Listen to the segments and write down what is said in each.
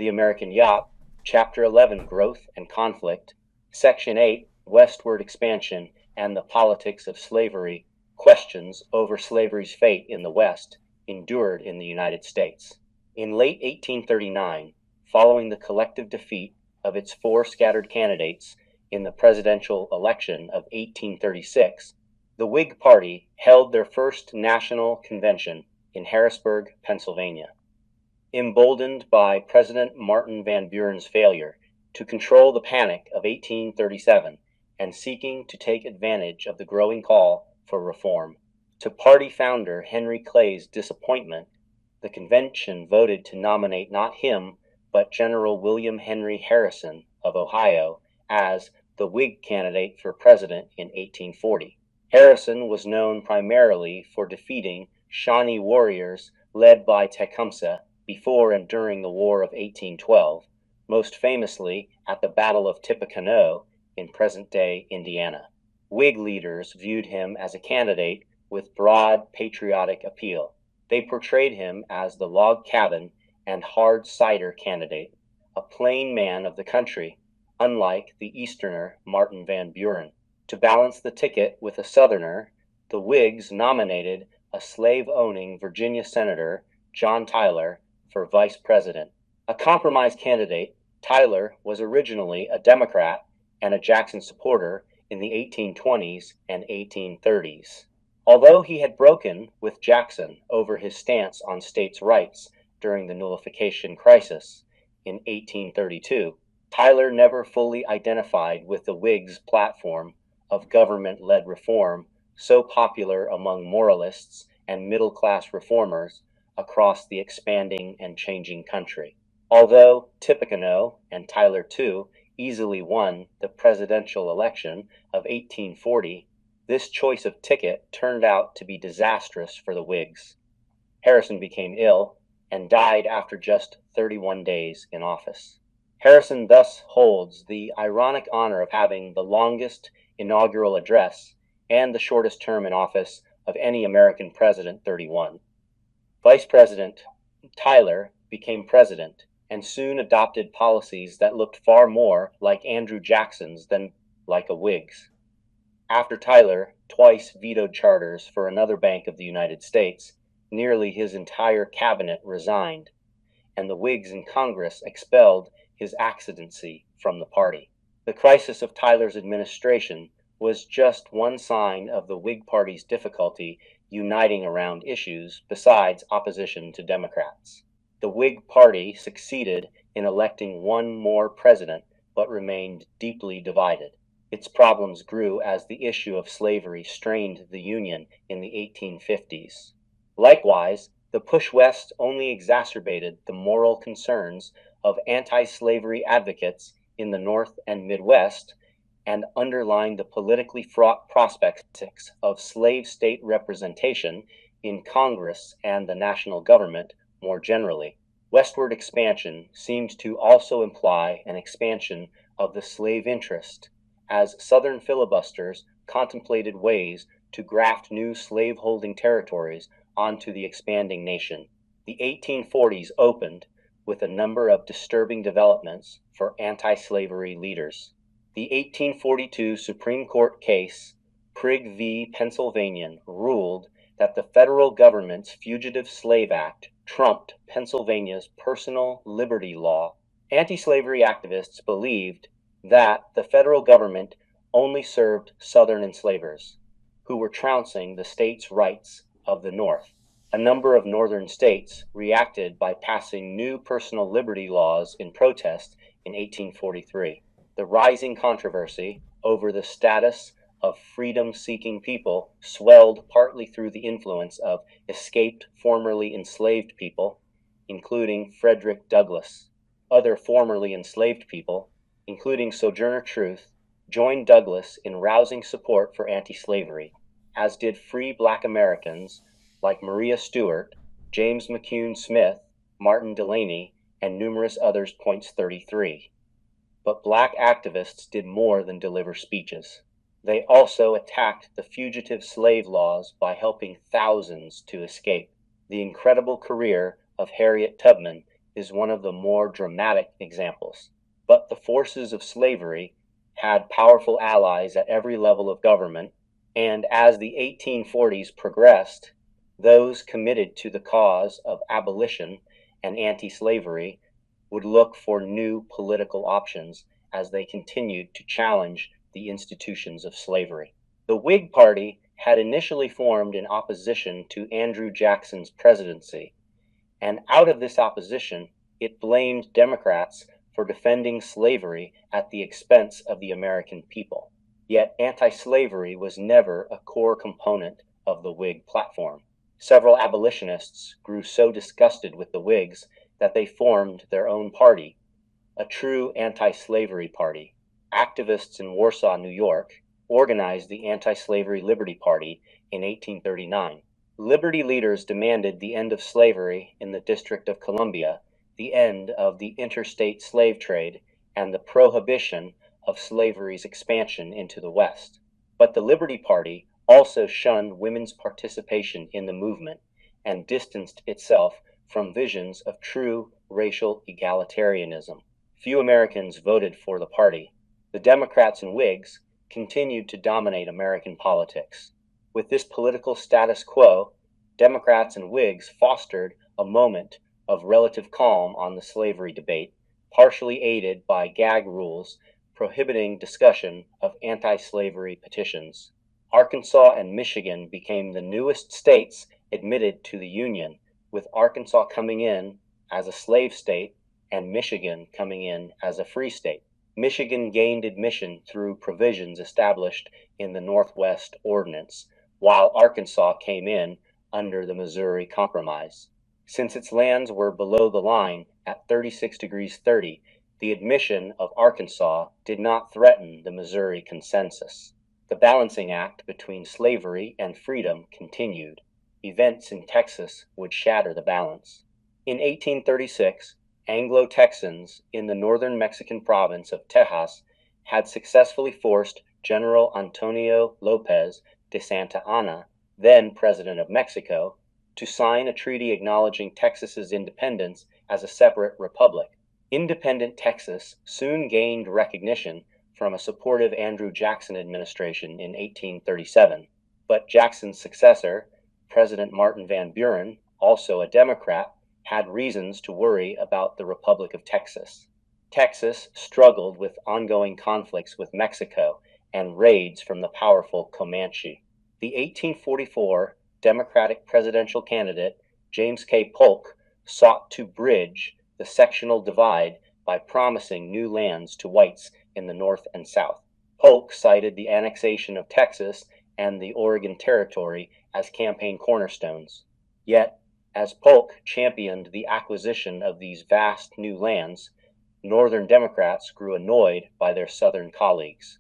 The American Yawp, Chapter 11, Growth and Conflict, Section 8, Westward Expansion and the Politics of Slavery, questions over slavery's fate in the West endured in the United States. In late 1839, following the collective defeat of its four scattered candidates in the presidential election of 1836, the Whig Party held their first national convention in Harrisburg, Pennsylvania. Emboldened by President Martin Van Buren's failure to control the panic of 1837 and seeking to take advantage of the growing call for reform, to party founder Henry Clay's disappointment, the convention voted to nominate not him, but General William Henry Harrison of Ohio as the Whig candidate for president in 1840. Harrison was known primarily for defeating Shawnee warriors led by Tecumseh before and during the War of 1812, most famously at the Battle of Tippecanoe in present-day Indiana. Whig leaders viewed him as a candidate with broad patriotic appeal. They portrayed him as the log cabin and hard cider candidate, a plain man of the country, unlike the Easterner Martin Van Buren. To balance the ticket with a Southerner, the Whigs nominated a slave-owning Virginia Senator, John Tyler, for vice president. A compromise candidate, Tyler was originally a Democrat and a Jackson supporter in the 1820s and 1830s. Although he had broken with Jackson over his stance on states' rights during the nullification crisis in 1832, Tyler never fully identified with the Whigs' platform of government-led reform so popular among moralists and middle-class reformers across the expanding and changing country. Although Tippecanoe and Tyler too easily won the presidential election of 1840, this choice of ticket turned out to be disastrous for the Whigs. Harrison became ill and died after just 31 days in office. Harrison thus holds the ironic honor of having the longest inaugural address and the shortest term in office of any American president, 31. Vice President Tyler became president and soon adopted policies that looked far more like Andrew Jackson's than like a Whig's. After Tyler twice vetoed charters for another bank of the United States, nearly his entire cabinet resigned, and the Whigs in Congress expelled his accidency from the party. The crisis of Tyler's administration was just one sign of the Whig Party's difficulty uniting around issues besides opposition to Democrats. The Whig Party succeeded in electing one more president, but remained deeply divided. Its problems grew as the issue of slavery strained the Union in the 1850s. Likewise, the push west only exacerbated the moral concerns of anti-slavery advocates in the North and Midwest and underlined the politically fraught prospects of slave state representation in Congress and the national government more generally. Westward expansion seemed to also imply an expansion of the slave interest, as Southern filibusters contemplated ways to graft new slave-holding territories onto the expanding nation. The 1840s opened with a number of disturbing developments for anti-slavery leaders. The 1842 Supreme Court case, Prigg v. Pennsylvania, ruled that the federal government's Fugitive Slave Act trumped Pennsylvania's personal liberty law. Anti-slavery activists believed that the federal government only served Southern enslavers, who were trouncing the states' rights of the North. A number of Northern states reacted by passing new personal liberty laws in protest in 1843. The rising controversy over the status of freedom-seeking people swelled partly through the influence of escaped formerly enslaved people, including Frederick Douglass. Other formerly enslaved people, including Sojourner Truth, joined Douglass in rousing support for anti-slavery, as did free Black Americans like Maria Stewart, James McCune Smith, Martin Delany, and numerous others. Points 33. But Black activists did more than deliver speeches. They also attacked the fugitive slave laws by helping thousands to escape. The incredible career of Harriet Tubman is one of the more dramatic examples. But the forces of slavery had powerful allies at every level of government, and as the 1840s progressed, those committed to the cause of abolition and anti-slavery would look for new political options as they continued to challenge the institutions of slavery. The Whig Party had initially formed in opposition to Andrew Jackson's presidency, and out of this opposition, it blamed Democrats for defending slavery at the expense of the American people. Yet anti-slavery was never a core component of the Whig platform. Several abolitionists grew so disgusted with the Whigs that they formed their own party, a true anti-slavery party. Activists in Warsaw, New York, organized the Anti-Slavery Liberty Party in 1839. Liberty leaders demanded the end of slavery in the District of Columbia, the end of the interstate slave trade, and the prohibition of slavery's expansion into the West. But the Liberty Party also shunned women's participation in the movement and distanced itself from visions of true racial egalitarianism. Few Americans voted for the party. The Democrats and Whigs continued to dominate American politics. With this political status quo, Democrats and Whigs fostered a moment of relative calm on the slavery debate, partially aided by gag rules prohibiting discussion of anti-slavery petitions. Arkansas and Michigan became the newest states admitted to the Union, with Arkansas coming in as a slave state and Michigan coming in as a free state. Michigan gained admission through provisions established in the Northwest Ordinance, while Arkansas came in under the Missouri Compromise. Since its lands were below the line at 36 degrees 30, the admission of Arkansas did not threaten the Missouri Consensus. The balancing act between slavery and freedom continued. Events in Texas would shatter the balance. In 1836, Anglo-Texans in the northern Mexican province of Tejas had successfully forced General Antonio Lopez de Santa Anna, then President of Mexico, to sign a treaty acknowledging Texas's independence as a separate republic. Independent Texas soon gained recognition from a supportive Andrew Jackson administration in 1837, but Jackson's successor, President Martin Van Buren, also a Democrat, had reasons to worry about the Republic of Texas. Texas struggled with ongoing conflicts with Mexico and raids from the powerful Comanche. The 1844 Democratic presidential candidate, James K. Polk, sought to bridge the sectional divide by promising new lands to whites in the North and South. Polk cited the annexation of Texas and the Oregon Territory as campaign cornerstones. Yet, as Polk championed the acquisition of these vast new lands, Northern Democrats grew annoyed by their Southern colleagues,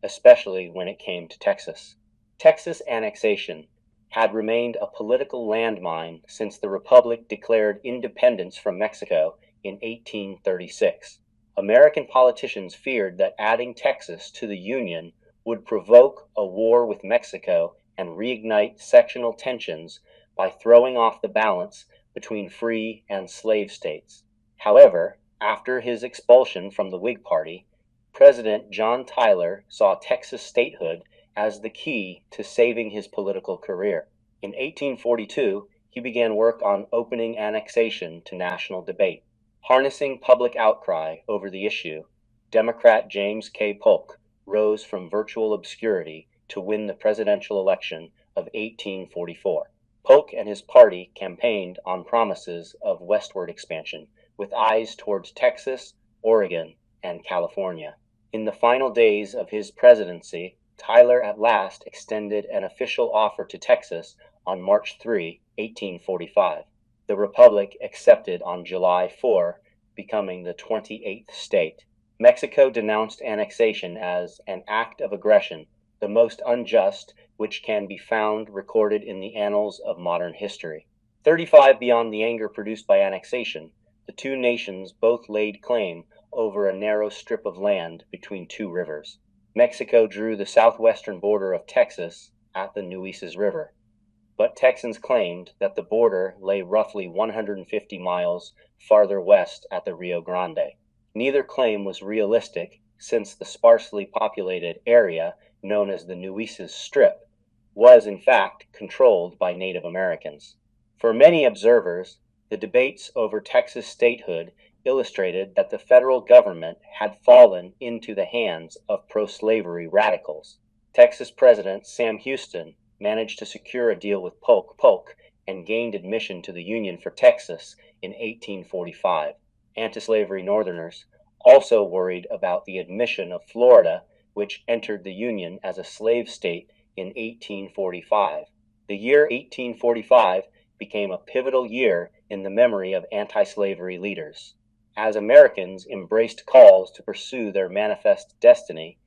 especially when it came to Texas. Texas annexation had remained a political landmine since the Republic declared independence from Mexico in 1836. American politicians feared that adding Texas to the Union would provoke a war with Mexico and reignite sectional tensions by throwing off the balance between free and slave states. However, after his expulsion from the Whig Party, President John Tyler saw Texas statehood as the key to saving his political career. In 1842, he began work on opening annexation to national debate. Harnessing public outcry over the issue, Democrat James K. Polk rose from virtual obscurity to win the presidential election of 1844. Polk and his party campaigned on promises of westward expansion, with eyes towards Texas, Oregon, and California. In the final days of his presidency, Tyler at last extended an official offer to Texas on March 3, 1845. The Republic accepted on July 4, becoming the 28th state. Mexico denounced annexation as an act of aggression, the most unjust which can be found recorded in the annals of modern history. 35 beyond the anger produced by annexation, the two nations both laid claim over a narrow strip of land between two rivers. Mexico drew the southwestern border of Texas at the Nueces River. but Texans claimed that the border lay roughly 150 miles farther west at the Rio Grande. Neither claim was realistic, since the sparsely populated area known as the Nueces Strip was in fact controlled by Native Americans. For many observers, the debates over Texas statehood illustrated that the federal government had fallen into the hands of pro-slavery radicals. Texas President Sam Houston managed to secure a deal with Polk and gained admission to the Union for Texas in 1845. Anti-slavery Northerners also worried about the admission of Florida, which entered the Union as a slave state in 1845. The year 1845 became a pivotal year in the memory of anti-slavery leaders. As Americans embraced calls to pursue their manifest destiny,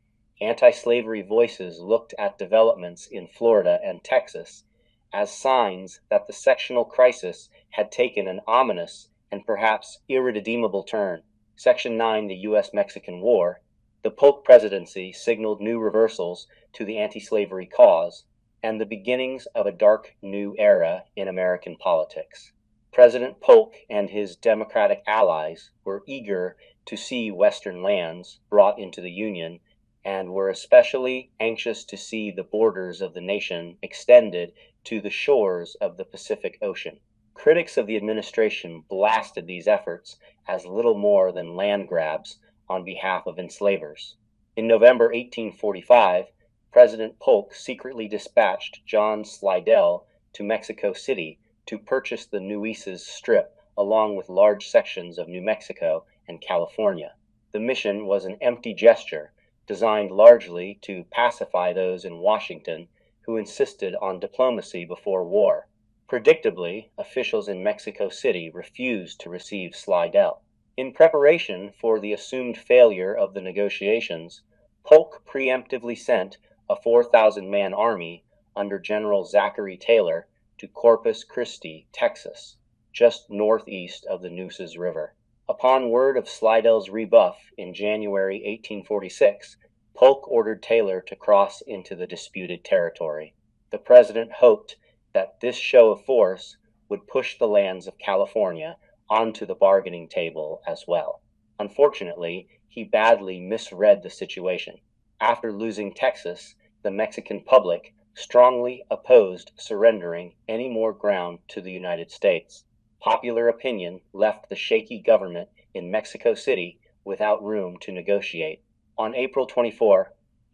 anti-slavery voices looked at developments in Florida and Texas as signs that the sectional crisis had taken an ominous and perhaps irredeemable turn. Section 9, the U.S.-Mexican War, the Polk presidency signaled new reversals to the anti-slavery cause and the beginnings of a dark new era in American politics. President Polk and his Democratic allies were eager to see Western lands brought into the Union and were especially anxious to see the borders of the nation extended to the shores of the Pacific Ocean. Critics of the administration blasted these efforts as little more than land grabs on behalf of enslavers. In November 1845, President Polk secretly dispatched John Slidell to Mexico City to purchase the Nueces Strip along with large sections of New Mexico and California. The mission was an empty gesture, designed largely to pacify those in Washington who insisted on diplomacy before war. Predictably, officials in Mexico City refused to receive Slidell. In preparation for the assumed failure of the negotiations, Polk preemptively sent a 4,000-man army under General Zachary Taylor to Corpus Christi, Texas, just northeast of the Nueces River. Upon word of Slidell's rebuff in January 1846, Polk ordered Taylor to cross into the disputed territory. The president hoped that this show of force would push the lands of California onto the bargaining table as well. Unfortunately, he badly misread the situation. After losing Texas, the Mexican public strongly opposed surrendering any more ground to the United States. Popular opinion left the shaky government in Mexico City without room to negotiate. On April 24,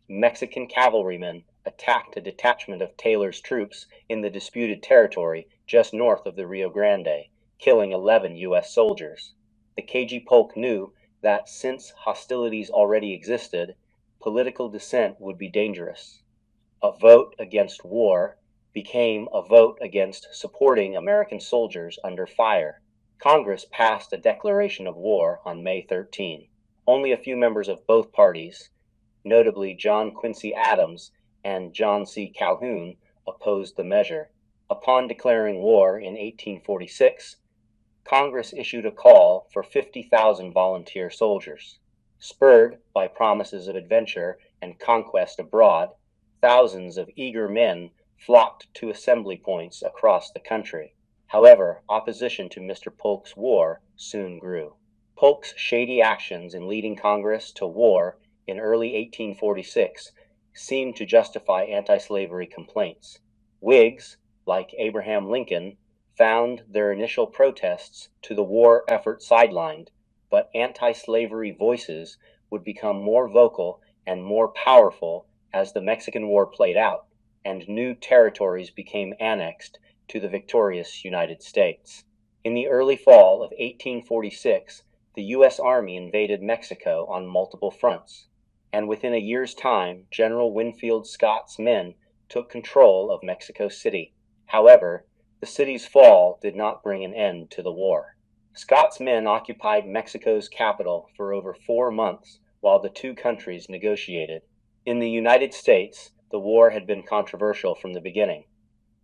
Mexican cavalrymen attacked a detachment of Taylor's troops in the disputed territory just north of the Rio Grande, killing 11 U.S. soldiers. The KG Polk knew that since hostilities already existed, political dissent would be dangerous. A vote against war became a vote against supporting American soldiers under fire. Congress passed a declaration of war on May 13. Only a few members of both parties, notably John Quincy Adams and John C. Calhoun, opposed the measure. Upon declaring war in 1846, Congress issued a call for 50,000 volunteer soldiers. Spurred by promises of adventure and conquest abroad, thousands of eager men flocked to assembly points across the country. However, opposition to Mr. Polk's war soon grew. Polk's shady actions in leading Congress to war in early 1846 seemed to justify anti-slavery complaints. Whigs, like Abraham Lincoln, found their initial protests to the war effort sidelined, but anti-slavery voices would become more vocal and more powerful as the Mexican War played out, and new territories became annexed to the victorious United States. In the early fall of 1846, the U.S. Army invaded Mexico on multiple fronts, and within a year's time, General Winfield Scott's men took control of Mexico City. However, the city's fall did not bring an end to the war. Scott's men occupied Mexico's capital for over 4 months while the two countries negotiated. In the United States, the war had been controversial from the beginning.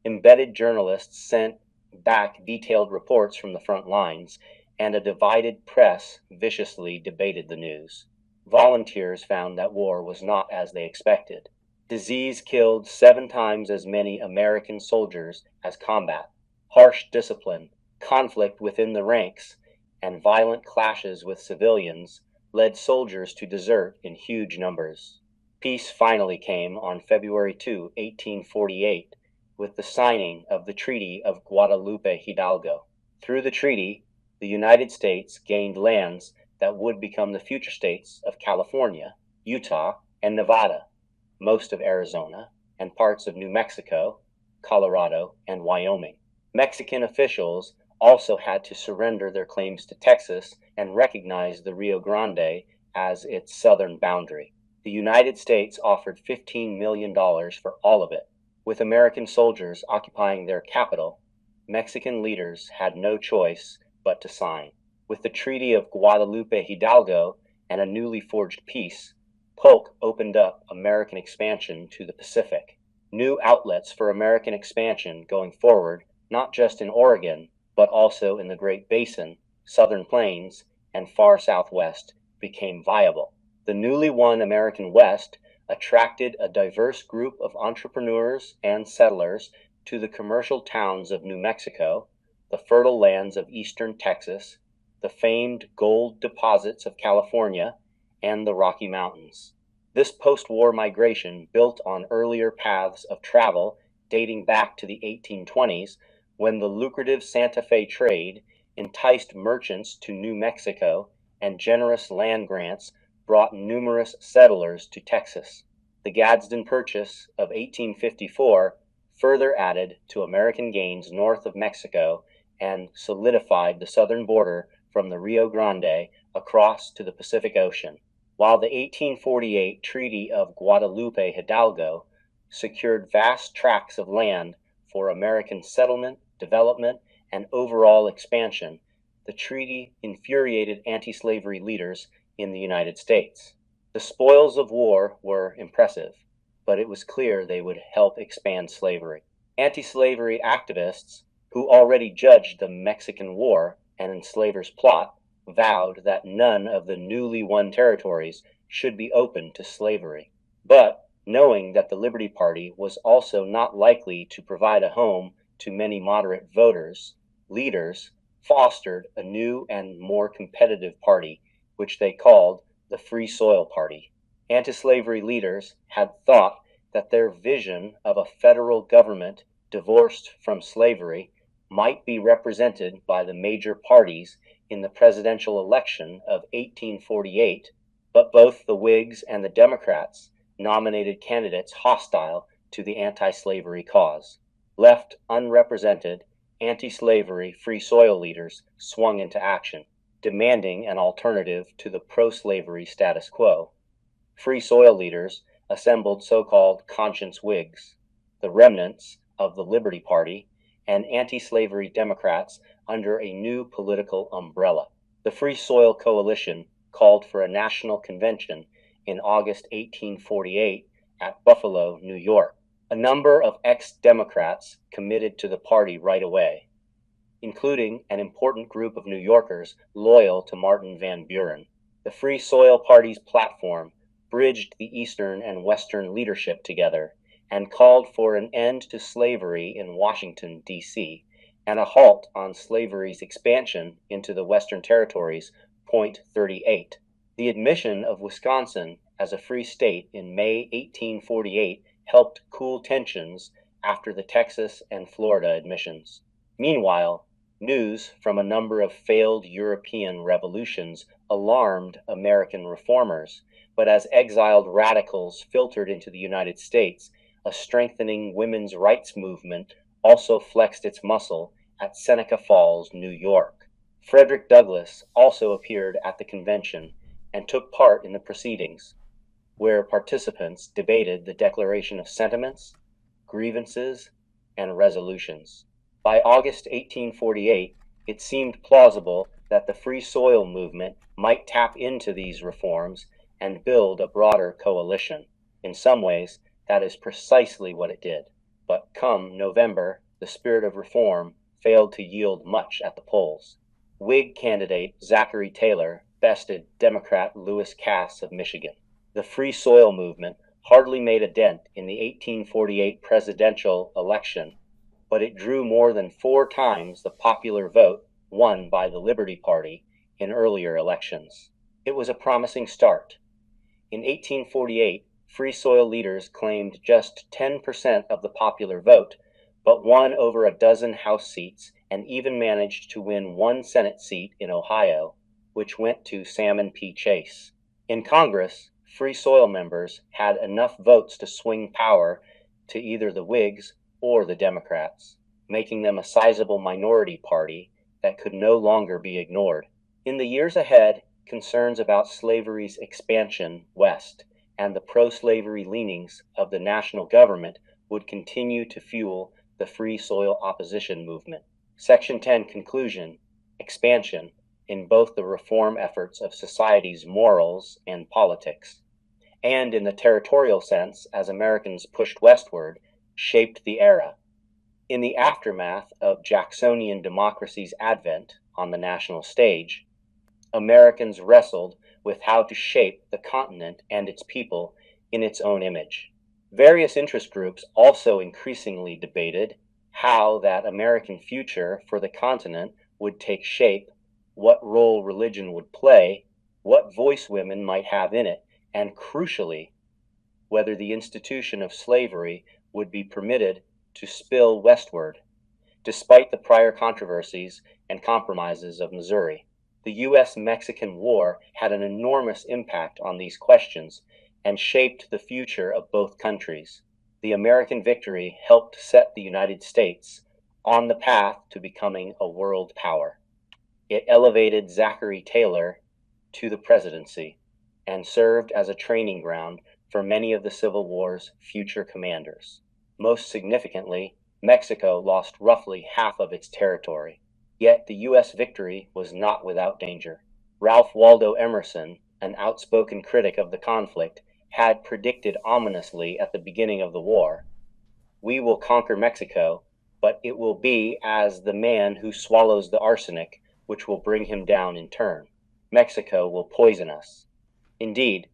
Embedded journalists sent back detailed reports from the front lines, and a divided press viciously debated the news. Volunteers found that war was not as they expected. Disease killed 7 times as many American soldiers as combat. Harsh discipline, conflict within the ranks, and violent clashes with civilians led soldiers to desert in huge numbers. Peace finally came on February 2, 1848, with the signing of the Treaty of Guadalupe Hidalgo. Through the treaty, the United States gained lands that would become the future states of California, Utah, and Nevada, most of Arizona, and parts of New Mexico, Colorado, and Wyoming. Mexican officials also had to surrender their claims to Texas and recognize the Rio Grande as its southern boundary. The United States offered $15 million for all of it. With American soldiers occupying their capital, Mexican leaders had no choice but to sign. With the Treaty of Guadalupe Hidalgo and a newly forged peace, Polk opened up American expansion to the Pacific. New outlets for American expansion going forward, not just in Oregon, but also in the Great Basin, Southern Plains, and far southwest, became viable. The newly won American West attracted a diverse group of entrepreneurs and settlers to the commercial towns of New Mexico, the fertile lands of eastern Texas, the famed gold deposits of California, and the Rocky Mountains. This post-war migration built on earlier paths of travel dating back to the 1820s, when the lucrative Santa Fe trade enticed merchants to New Mexico and generous land grants brought numerous settlers to Texas. The Gadsden Purchase of 1854 further added to American gains north of Mexico and solidified the southern border from the Rio Grande across to the Pacific Ocean, while the 1848 Treaty of Guadalupe Hidalgo secured vast tracts of land for American settlement, development, and overall expansion. The treaty infuriated anti-slavery leaders in the United States. The spoils of war were impressive, but it was clear they would help expand slavery. Anti-slavery activists, who already judged the Mexican War and enslavers' plot, vowed that none of the newly won territories should be open to slavery. But, knowing that the Liberty Party was also not likely to provide a home to many moderate voters, leaders fostered a new and more competitive party, which they called the Free Soil Party. Anti-slavery leaders had thought that their vision of a federal government divorced from slavery might be represented by the major parties in the presidential election of 1848, but both the Whigs and the Democrats nominated candidates hostile to the anti-slavery cause. Left unrepresented, anti-slavery Free Soil leaders swung into action, demanding an alternative to the pro-slavery status quo. Free Soil leaders assembled so-called conscience Whigs, the remnants of the Liberty Party, and anti-slavery Democrats under a new political umbrella. The Free Soil Coalition called for a national convention in August 1848 at Buffalo, New York. A number of ex-Democrats committed to the party right away, including an important group of New Yorkers loyal to Martin Van Buren. The Free Soil Party's platform bridged the Eastern and Western leadership together and called for an end to slavery in Washington, D.C., and a halt on slavery's expansion into the Western Territories, Point 38. The admission of Wisconsin as a free state in May 1848 helped cool tensions after the Texas and Florida admissions. Meanwhile, news from a number of failed European revolutions alarmed American reformers, but as exiled radicals filtered into the United States, a strengthening women's rights movement also flexed its muscle at Seneca Falls, New York. Frederick Douglass also appeared at the convention and took part in the proceedings, where participants debated the declaration of sentiments, grievances, and resolutions. By August 1848, it seemed plausible that the Free Soil movement might tap into these reforms and build a broader coalition. In some ways, that is precisely what it did. But come November, the spirit of reform failed to yield much at the polls. Whig candidate Zachary Taylor bested Democrat Lewis Cass of Michigan. The Free Soil movement hardly made a dent in the 1848 presidential election, but it drew more than 4 times the popular vote won by the Liberty Party in earlier elections. It was a promising start. In 1848, Free Soil leaders claimed just 10% of the popular vote, but won over a dozen House seats and even managed to win 1 Senate seat in Ohio, which went to Salmon P. Chase. In Congress, Free Soil members had enough votes to swing power to either the Whigs or the Democrats, making them a sizable minority party that could no longer be ignored. In the years ahead, concerns about slavery's expansion west and the pro-slavery leanings of the national government would continue to fuel the Free Soil opposition movement. Section 10 Conclusion: Expansion in both the reform efforts of society's morals and politics, and in the territorial sense as Americans pushed westward, shaped the era. In the aftermath of Jacksonian democracy's advent on the national stage, Americans wrestled with how to shape the continent and its people in its own image. Various interest groups also increasingly debated how that American future for the continent would take shape, what role religion would play, what voice women might have in it, and crucially, whether the institution of slavery would be permitted to spill westward, despite the prior controversies and compromises of Missouri. The U.S.-Mexican War had an enormous impact on these questions and shaped the future of both countries. The American victory helped set the United States on the path to becoming a world power. It elevated Zachary Taylor to the presidency and served as a training ground for many of the Civil War's future commanders. Most significantly, Mexico lost roughly half of its territory. Yet the U.S. victory was not without danger. Ralph Waldo Emerson, an outspoken critic of the conflict, had predicted ominously at the beginning of the war, "We will conquer Mexico, but it will be as the man who swallows the arsenic which will bring him down in turn. Mexico will poison us." Indeed,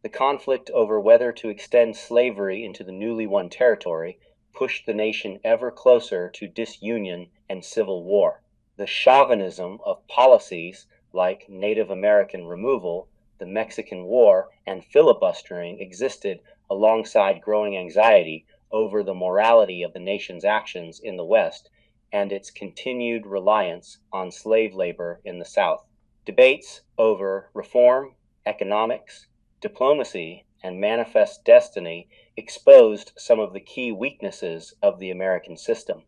the conflict over whether to extend slavery into the newly won territory pushed the nation ever closer to disunion and civil war. The chauvinism of policies like Native American removal, the Mexican War, and filibustering existed alongside growing anxiety over the morality of the nation's actions in the West and its continued reliance on slave labor in the South. Debates over reform, economics, diplomacy, and manifest destiny exposed some of the key weaknesses of the American system,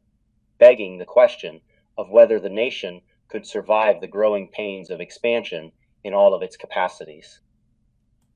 begging the question of whether the nation could survive the growing pains of expansion in all of its capacities.